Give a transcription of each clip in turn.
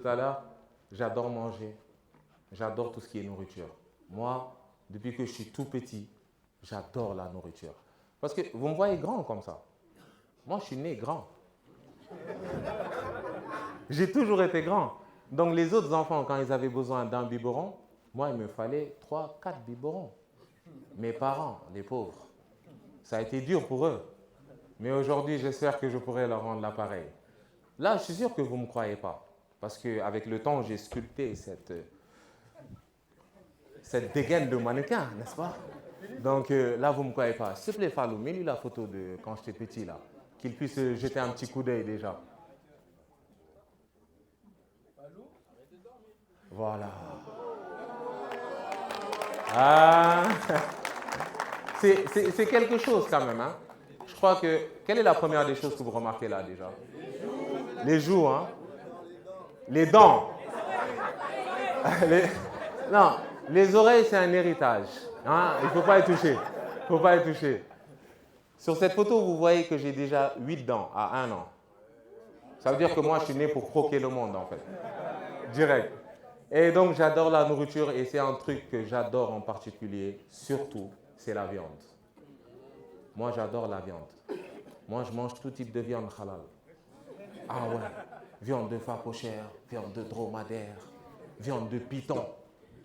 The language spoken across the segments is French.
Tout à l'heure, j'adore manger, j'adore tout ce qui est nourriture. Moi, depuis que je suis tout petit, j'adore la nourriture. Parce que vous me voyez grand comme ça. Moi, je suis né grand. J'ai toujours été grand. Donc les autres enfants, quand ils avaient besoin d'un biberon, moi, il me fallait 3, 4 biberons. Mes parents, les pauvres, ça a été dur pour eux. Mais aujourd'hui, j'espère que je pourrai leur rendre l'appareil. Là, je suis sûr que vous ne me croyez pas. Parce qu'avec le temps, j'ai sculpté cette dégaine de mannequin, n'est-ce pas? Donc là, vous ne me croyez pas. S'il te plaît, Fallou, mets-lui la photo de quand j'étais petit, là. Qu'il puisse jeter un petit coup d'œil déjà. Voilà. Ah. C'est quelque chose quand même. Hein? Je crois que... Quelle est la première des choses que vous remarquez là déjà? Les joues, hein? Les dents. Non, les oreilles, c'est un héritage. Hein? Il ne faut pas y toucher. Il ne faut pas y toucher. Sur cette photo, vous voyez que j'ai déjà 8 dents à 1 an. Ça veut dire que moi, je suis né pour croquer le monde, en fait. Direct. Et donc, j'adore la nourriture et c'est un truc que j'adore en particulier, surtout, c'est la viande. Moi, j'adore la viande. Moi, je mange tout type de viande halal. Ah ouais, viande de phacochère, viande de dromadaire, viande de python,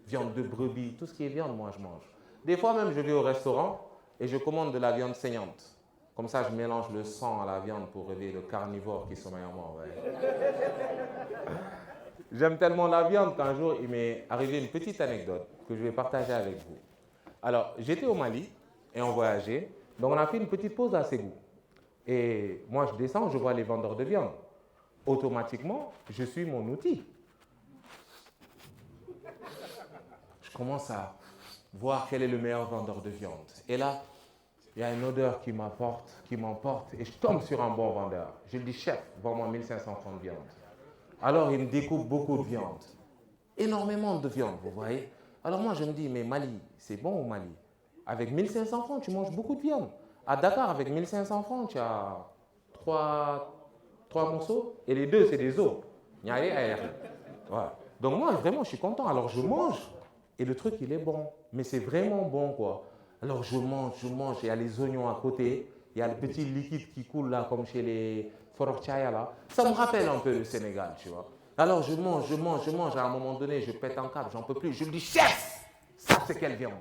viande de brebis, tout ce qui est viande, moi, je mange. Des fois même, je vais au restaurant et je commande de la viande saignante. Comme ça, je mélange le sang à la viande pour réveiller le carnivore qui sommeille en moi. Ouais. J'aime tellement la viande qu'un jour, il m'est arrivé une petite anecdote que je vais partager avec vous. Alors, j'étais au Mali et on voyageait, donc on a fait une petite pause à Ségou. Et moi, je descends, je vois les vendeurs de viande. Automatiquement, je suis mon outil. Je commence à voir quel est le meilleur vendeur de viande. Et là, il y a une odeur qui m'emporte, et je tombe sur un bon vendeur. Je lui dis, chef, vends-moi 1500 francs de viande. Alors, il me découpe beaucoup de viande. Énormément de viande, vous voyez. Alors moi, je me dis, mais Mali, c'est bon au Mali. Avec 1500 francs, tu manges beaucoup de viande. À Dakar, avec 1500 francs, tu as 3 morceaux, et les 2, c'est des os. Ouais. Donc moi, vraiment, je suis content. Alors je mange, et le truc, il est bon. Mais c'est vraiment bon, quoi. Alors je mange, il y a les oignons à côté, il y a le petit liquide qui coule là, comme chez les Forokchaya là. Ça me rappelle un peu le Sénégal, tu vois. Alors je mange, à un moment donné, je pète un câble, j'en peux plus. Je lui dis, chef, ça c'est quelle viande?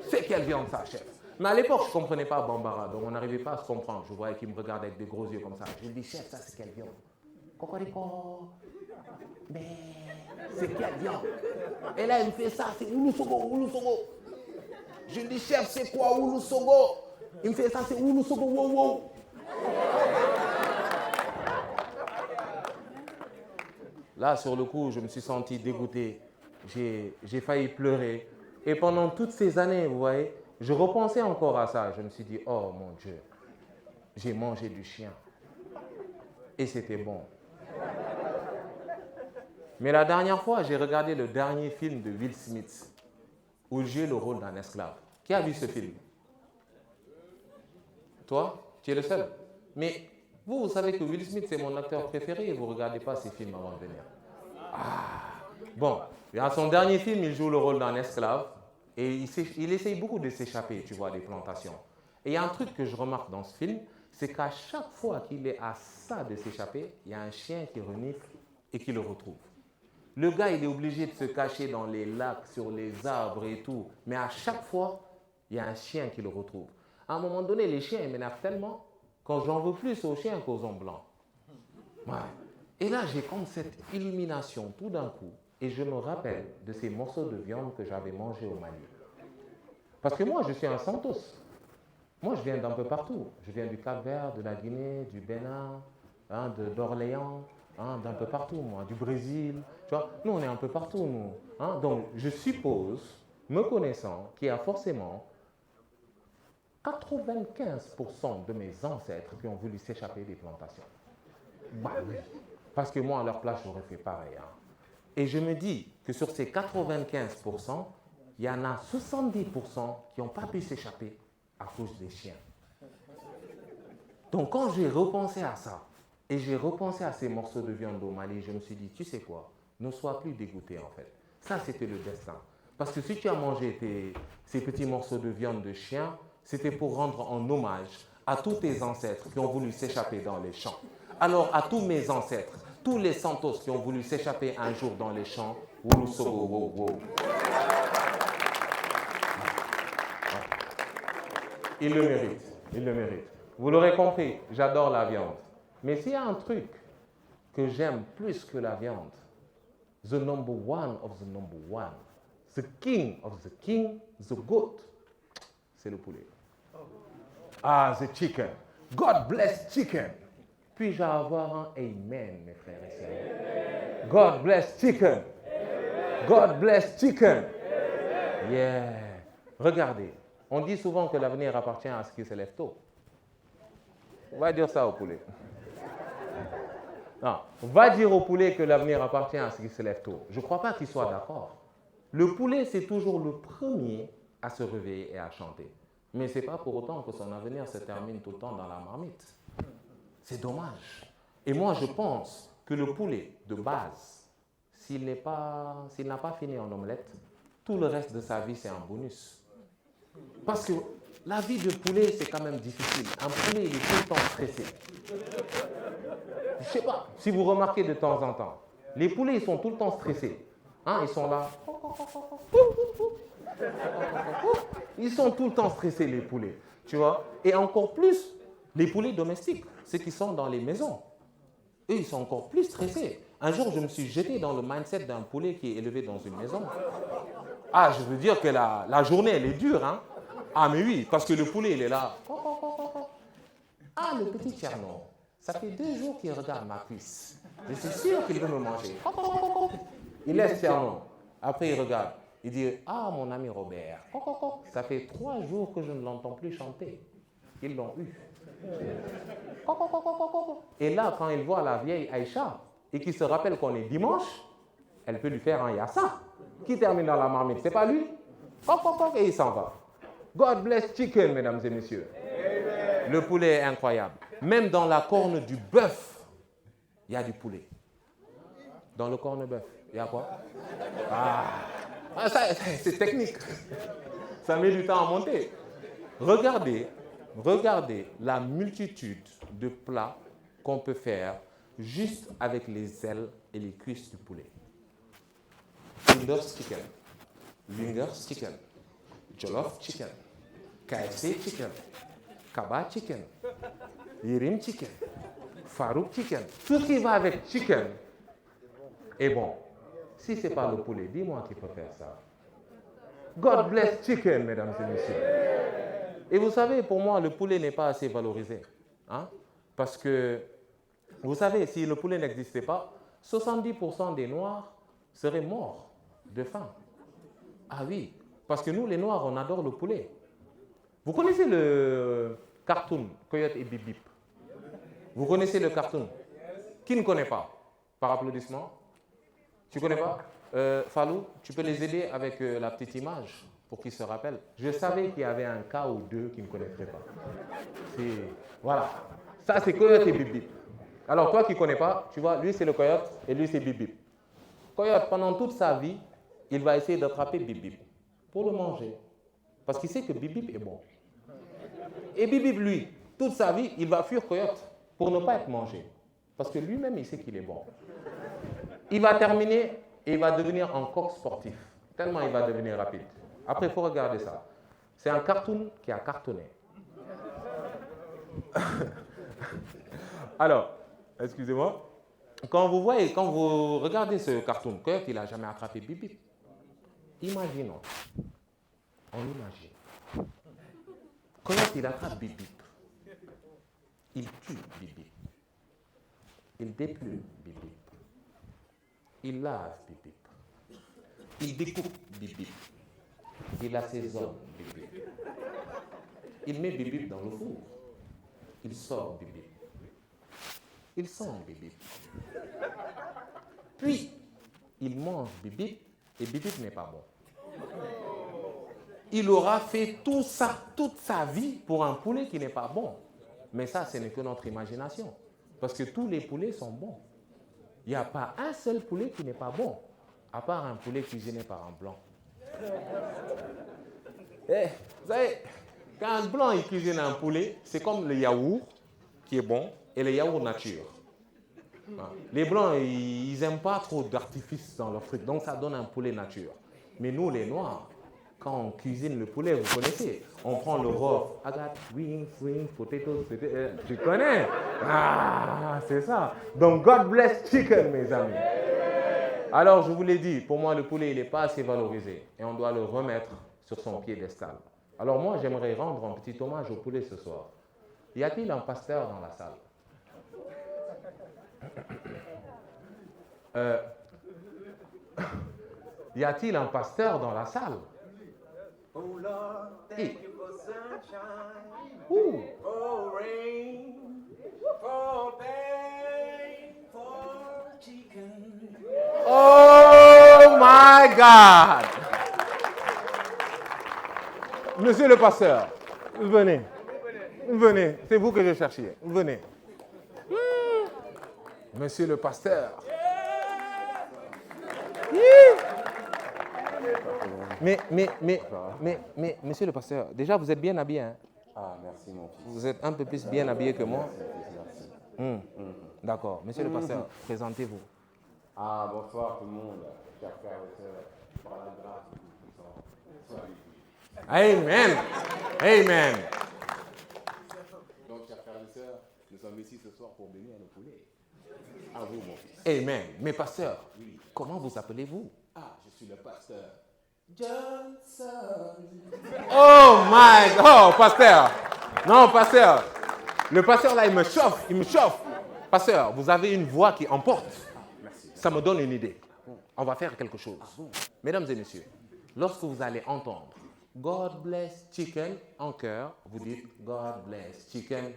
C'est quelle viande ça, chef? Mais à l'époque, je ne comprenais pas Bambara, donc on n'arrivait pas à se comprendre. Je voyais qu'il me regardait avec des gros yeux comme ça. Je lui dis, chef, ça c'est quelle viande? Cocorico. Mais c'est quelle viande? Et là, il me fait ça, c'est Oulusogo. Je lui dis, chef, c'est quoi Oulusogo? Il me fait ça, c'est Oulusogo, wow. Là, sur le coup, je me suis senti dégoûté. J'ai failli pleurer. Et pendant toutes ces années, vous voyez, je repensais encore à ça. Je me suis dit, oh mon Dieu, j'ai mangé du chien. Et c'était bon. Mais la dernière fois, j'ai regardé le dernier film de Will Smith, où il jouait le rôle d'un esclave. Qui a vu ce film? Toi? Tu es le seul? Mais vous savez que Will Smith, c'est mon acteur préféré et vous ne regardez pas ses films avant de venir. Bon, dans son dernier film, il joue le rôle d'un esclave et il essaye beaucoup de s'échapper, tu vois, des plantations. Et il y a un truc que je remarque dans ce film, c'est qu'à chaque fois qu'il est à ça de s'échapper, il y a un chien qui renifle et qui le retrouve. Le gars, il est obligé de se cacher dans les lacs, sur les arbres et tout, mais à chaque fois, il y a un chien qui le retrouve. À un moment donné, les chiens, ils m'énervent tellement quand j'en veux plus aux chiens qu'aux hommes blancs. Ouais. Et là, j'ai comme cette illumination tout d'un coup, et je me rappelle de ces morceaux de viande que j'avais mangés au Mali. Parce que moi, je suis un Santos. Moi, je viens d'un peu partout. Je viens du Cap-Vert, de la Guinée, du Bénin, d'Orléans, d'un peu partout, moi, du Brésil. Tu vois, nous, on est un peu partout, nous. Donc, je suppose, me connaissant, qu'il y a forcément 95% de mes ancêtres qui ont voulu s'échapper des plantations. Bah oui. Parce que moi, à leur place, j'aurais fait pareil. Et je me dis que sur ces 95%, il y en a 70% qui n'ont pas pu s'échapper à cause des chiens. Donc quand j'ai repensé à ça, Et j'ai repensé à ces morceaux de viande au Mali. Je me suis dit, tu sais quoi, ne sois plus dégoûté en fait. Ça, c'était le destin. Parce que si tu as mangé ces petits morceaux de viande de chien, c'était pour rendre en hommage à tous tes ancêtres qui ont voulu s'échapper dans les champs. Alors, à tous mes ancêtres, tous les santos qui ont voulu s'échapper un jour dans les champs, Wulu Sogo, wow, wow. Il le mérite, il le mérite. Vous l'aurez compris, j'adore la viande. Mais s'il y a un truc que j'aime plus que la viande, the number one of the number one, the king of the king, the goat, c'est le poulet. Ah, the chicken. God bless chicken. Puis-je avoir un amen, mes frères et sœurs? God bless chicken. God bless chicken. Yeah. Regardez, on dit souvent que l'avenir appartient à ce qui se lève tôt. On va dire ça au poulet. Non, va dire au poulet que l'avenir appartient à ce qui se lève tôt. Je ne crois pas qu'il soit d'accord. Le poulet, c'est toujours le premier à se réveiller et à chanter. Mais ce n'est pas pour autant que son avenir se termine tout le temps dans la marmite. C'est dommage. Et moi, je pense que le poulet, de base, s'il n'a pas fini en omelette, tout le reste de sa vie, c'est un bonus. Parce que la vie de poulet, c'est quand même difficile. Un poulet, il est tout le temps stressé. Je ne sais pas si vous remarquez de temps en temps. Les poulets, ils sont tout le temps stressés. Hein, ils sont là. Ils sont tout le temps stressés, les poulets. Tu vois? Et encore plus, les poulets domestiques, ceux qui sont dans les maisons. Eux, ils sont encore plus stressés. Un jour, je me suis jeté dans le mindset d'un poulet qui est élevé dans une maison. Ah, je veux dire que la journée, elle est dure. Hein? Ah, mais oui, parce que le poulet, il est là. Ah, le petit Tcherno, ça fait 2 jours qu'il regarde ma cuisse. Je suis sûr qu'il veut me manger. Il laisse Tcherno. Après, il regarde. Il dit, ah, mon ami Robert, ça fait 3 jours que je ne l'entends plus chanter. Ils l'ont eu. Et là, quand il voit la vieille Aïcha, et qu'il se rappelle qu'on est dimanche, elle peut lui faire un yassa. Qui termine dans la marmite? C'est pas lui? Et il s'en va. God bless chicken, mesdames et messieurs. Amen. Le poulet est incroyable. Même dans la corne du bœuf, il y a du poulet. Dans le corne-bœuf, il y a quoi? Ça, c'est technique. Ça met du temps à monter. Regardez la multitude de plats qu'on peut faire juste avec les ailes et les cuisses du poulet. Wingers chicken, jollof chicken, KFC chicken, kaba chicken, yirim chicken, farouk chicken. Tout ce qui va avec chicken est bon. Si ce n'est pas le poulet, dis-moi qui peut faire ça. God bless chicken, mesdames et messieurs. Et vous savez, pour moi, le poulet n'est pas assez valorisé. Hein? Parce que, vous savez, si le poulet n'existait pas, 70% des Noirs seraient morts de faim. Ah oui, parce que nous, les Noirs, on adore le poulet. Vous connaissez le cartoon Coyote et Bip Bip? Vous connaissez le cartoon? Qui ne connaît pas? Par applaudissement. Tu ne connais pas? Fallou, tu peux les aider avec la petite image pour qu'ils se rappellent. Je savais qu'il y avait un cas ou deux qui ne connaîtraient pas. Voilà. Ça, c'est Coyote et Bip Bip. Alors, toi qui ne connais pas, tu vois, lui, c'est le coyote et lui, c'est Bip Bip. Coyote, pendant toute sa vie, il va essayer d'attraper Bip Bip pour le manger. Parce qu'il sait que Bip Bip est bon. Et Bip Bip, lui, toute sa vie, il va fuir Coyote pour ne pas être mangé. Parce que lui-même, il sait qu'il est bon. Il va terminer et il va devenir un coq sportif. Tellement il va devenir rapide. Après, il faut regarder ça. C'est un cartoon qui a cartonné. Alors, excusez-moi. Quand vous regardez ce cartoon, Coyote, il n'a jamais attrapé Bip Bip. Imaginons. On imagine. Coyote, il attrape Bip Bip. Il tue Bip Bip. Il déplume Bip Bip. Il lave Bip Bip. Il découpe Bip Bip. Il assaisonne Bip Bip. Il met Bip Bip dans le four. Il sort Bip Bip. Il sent Bip Bip. Puis, il mange Bip Bip et Bip Bip n'est pas bon. Il aura fait tout ça, toute sa vie pour un poulet qui n'est pas bon. Mais ça, ce n'est que notre imagination. Parce que tous les poulets sont bons. Il n'y a pas un seul poulet qui n'est pas bon, à part un poulet cuisiné par un blanc. Vous savez, quand un blanc il cuisine un poulet, c'est comme le yaourt qui est bon et le yaourt nature. Les blancs, ils n'aiment pas trop d'artifice dans leur truc, donc ça donne un poulet nature. Mais nous, les noirs, quand on cuisine le poulet, vous connaissez, on prend le raw. I got wings, potatoes, tu connais? Ah, c'est ça. Donc, God bless chicken, mes amis. Alors, je vous l'ai dit, pour moi, le poulet, il n'est pas assez valorisé. Et on doit le remettre sur son piédestal. Alors, moi, j'aimerais rendre un petit hommage au poulet ce soir. Y a-t-il un pasteur dans la salle? Y a-t-il un pasteur dans la salle? Oh Lord, thank you for sunshine, for rain, for pain, for chicken. Oh my God! Monsieur le pasteur, venez. Venez, c'est vous que je cherchais. Venez. Monsieur le pasteur. Mais, monsieur le pasteur, déjà vous êtes bien habillé, hein? Ah, merci mon fils. Vous êtes un peu plus bien habillé que moi. Merci. D'accord. Monsieur le pasteur, présentez-vous. Ah, bonsoir tout le monde, chers frères et sœurs, par la grâce du Tout-Puissant. Soyez bénis. Amen. Amen. Donc, chers frères et sœurs, nous sommes ici ce soir pour bénir le poulet. À vous, mon fils. Amen. Mais pasteur, comment vous appelez-vous? Ah, je suis le pasteur Johnson. Oh my God, oh, pasteur. Non, pasteur. Le pasteur là, il me chauffe. Pasteur, vous avez une voix qui emporte. Merci. Ça me donne une idée. On va faire quelque chose. Mesdames et messieurs, lorsque vous allez entendre God bless chicken en chœur, vous dites God bless chicken.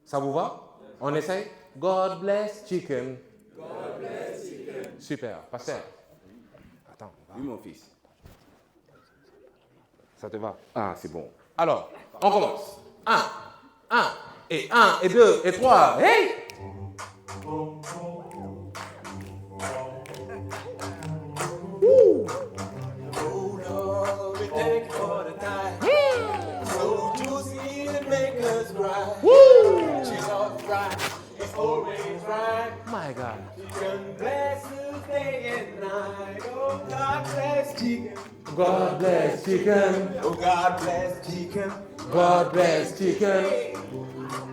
Ça vous va? On essaye? God bless chicken. God bless chicken. Super. Pasteur. Attends. Oui, mon fils. Ça te va? Ah, c'est bon. Alors, on commence. 1, 1, 2, et 3. Hey! Oh Lord, we thank you for the time. So juicy and make us cry. She's alright, it's always right. My God. Chicken bless us day and night. Oh God bless chicken. God bless chicken. Oh God bless chicken. God bless chicken.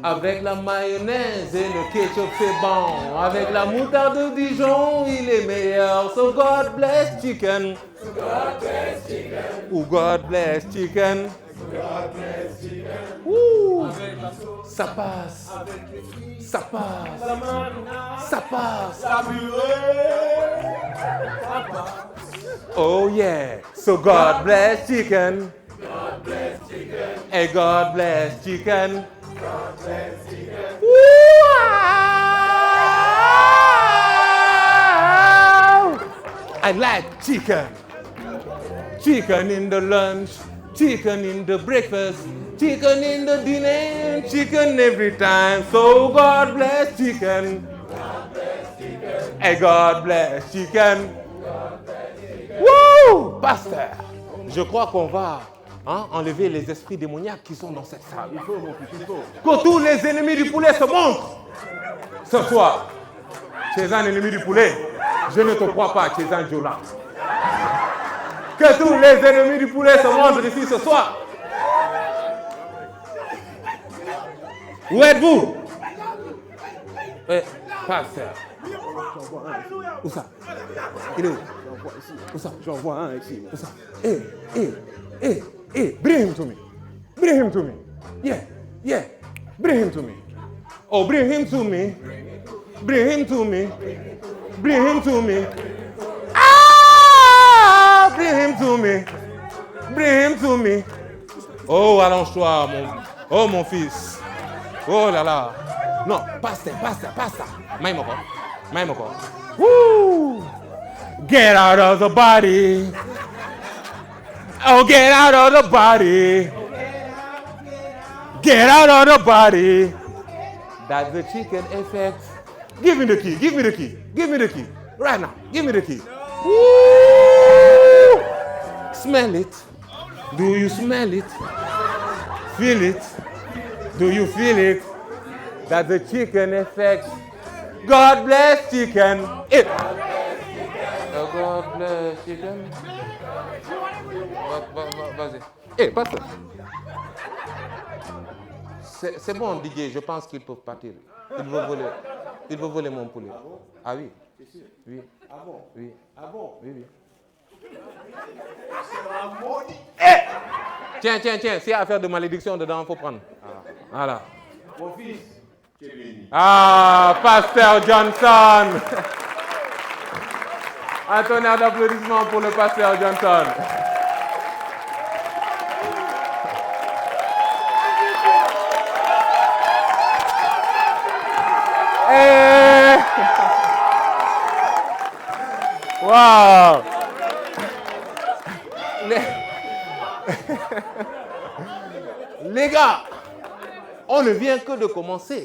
Avec la mayonnaise et le ketchup, c'est bon. Avec la moutarde de Dijon, il est meilleur. So God bless chicken. God bless chicken. Ou God bless chicken. God bless chicken. Ouh, Avec la sauce, ça passe. avec les fruits, Ça passe. la marinade, Ça passe. la purée, ça passe. Oh yeah. So God bless chicken. God bless chicken. And God bless chicken. God bless chicken. Wow! I like chicken. Chicken in the lunch, chicken in the breakfast, chicken in the dinner, chicken every time. So God bless chicken. God bless chicken. And God bless chicken. God bless chicken. Woo! Pasteur, je crois qu'on va enlever les esprits démoniaques qui sont dans cette salle. Il faut, mon fils, il faut. Que tous les ennemis du poulet se montrent ce soir. Tu es un ennemi du poulet. Je ne te crois pas, tu es un Jola. Que tous les ennemis du poulet se montrent ici ce soir. Où êtes-vous? Pasteur. Où ça? Il est où? Où ça? J'en vois un ici. Où ça? Bring him to me. Bring him to me. Yeah. Bring him to me. Oh, bring him to me. Bring him to me. Bring him to me. Ah! Bring him to me. Bring him to me. Oh, allonge-toi, mon fils. Oh là là. Non, pasta. Maimoko. Woo! Get out of the body. Oh, get out of the body. Get out of the body. That's the chicken effect. Give me the key. Give me the key. Give me the key. Right now. Give me the key. Woo! Smell it. Do you smell it? Feel it? Do you feel it? That's the chicken effect. God bless chicken. It. God bless chicken. Vas-y. Eh, passe. C'est bon, DJ, je pense qu'ils peuvent partir. Ils veulent voler mon poulet. Ah oui? Oui. Ah bon? Oui. Ah bon? Oui, oui. C'est un maudit. Eh! Tiens, s'il y a affaire de malédiction dedans, il faut prendre. Voilà. Mon fils, tu es béni. Ah, Pasteur Johnson! Un tonnerre d'applaudissements pour le Pasteur Johnson. Hey! Wow! Les gars, on ne vient que de commencer.